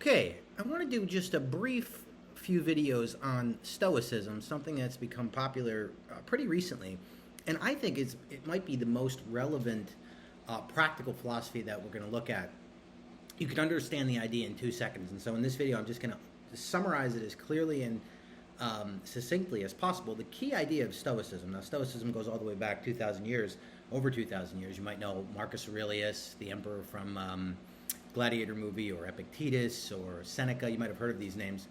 Okay, I want to do just a brief few videos on Stoicism, something that's become popular pretty recently, and I think it might be the most relevant practical philosophy that we're going to look at. You can understand the idea in 2 seconds, and so in this video, I'm just going to summarize it as clearly and succinctly as possible. The key idea of Stoicism. Now, Stoicism goes all the way back 2,000 years, over 2,000 years. You might know Marcus Aurelius, the emperor from Gladiator movie, or Epictetus, or Seneca. You might have heard of these names,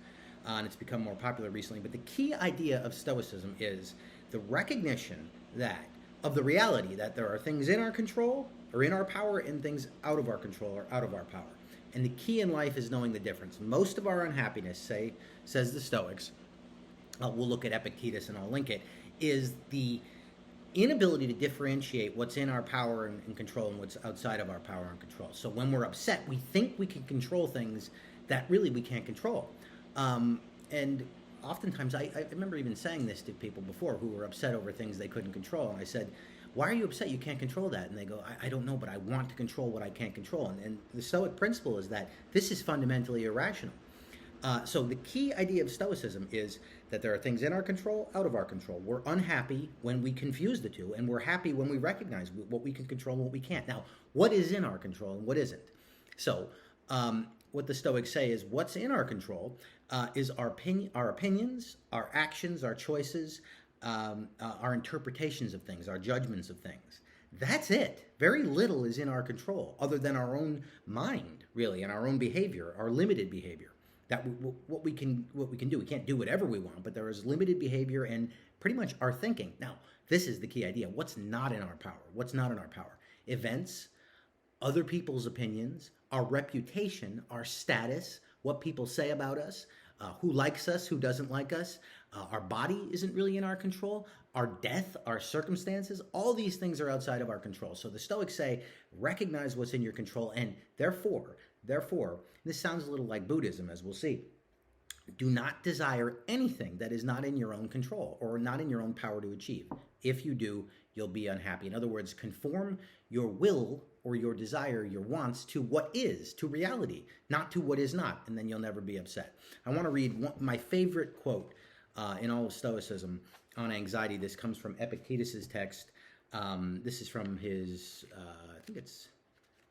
and it's become more popular recently. But the key idea of Stoicism is the recognition that of the reality that there are things in our control or in our power and things out of our control or out of our power. And the key in life is knowing the difference. Most of our unhappiness, says the Stoics, we'll look at Epictetus and I'll link it, is the inability to differentiate what's in our power and control and what's outside of our power and control. So when we're upset, we think we can control things that really we can't control. And oftentimes, I remember even saying this to people before who were upset over things they couldn't control. And I said, why are you upset? You can't control that. And they go, I don't know, but I want to control what I can't control. And the Stoic principle is that this is fundamentally irrational. So the key idea of Stoicism is that there are things in our control, out of our control. We're unhappy when we confuse the two, and we're happy when we recognize what we can control and what we can't. Now, what is in our control and what isn't? So what the Stoics say is what's in our control is our opinions, our actions, our choices, our interpretations of things, our judgments of things. That's it. Very little is in our control other than our own mind, really, and our own behavior, our limited behavior. That what we can do. We can't do whatever we want, but there is limited behavior and pretty much our thinking. Now, this is the key idea. What's not in our power? What's not in our power? Events, other people's opinions, our reputation, our status, what people say about us, who likes us, who doesn't like us. Our body isn't really in our control. Our death, our circumstances, all these things are outside of our control. So the Stoics say, recognize what's in your control, and therefore, this sounds a little like Buddhism, as we'll see. Do not desire anything that is not in your own control or not in your own power to achieve. If you do, you'll be unhappy. In other words, conform your will or your desire, your wants, to what is, to reality, not to what is not, and then you'll never be upset. I want to read my favorite quote in all of Stoicism on anxiety. This comes from Epictetus's text. This is from his, I think it's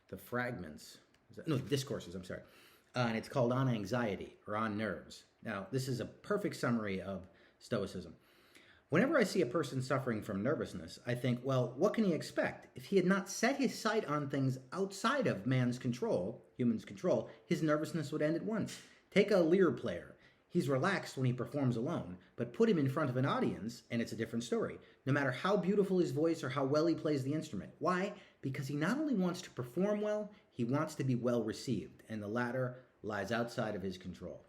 the Fragments. No, Discourses, I'm sorry. And it's called On Anxiety, or On Nerves. Now, this is a perfect summary of Stoicism. Whenever I see a person suffering from nervousness, I think, well, what can he expect? If he had not set his sight on things outside of man's control, human's control, his nervousness would end at once. Take a lyre player. He's relaxed when he performs alone, but put him in front of an audience, and it's a different story, no matter how beautiful his voice or how well he plays the instrument. Why? Because he not only wants to perform well, he wants to be well received, and the latter lies outside of his control.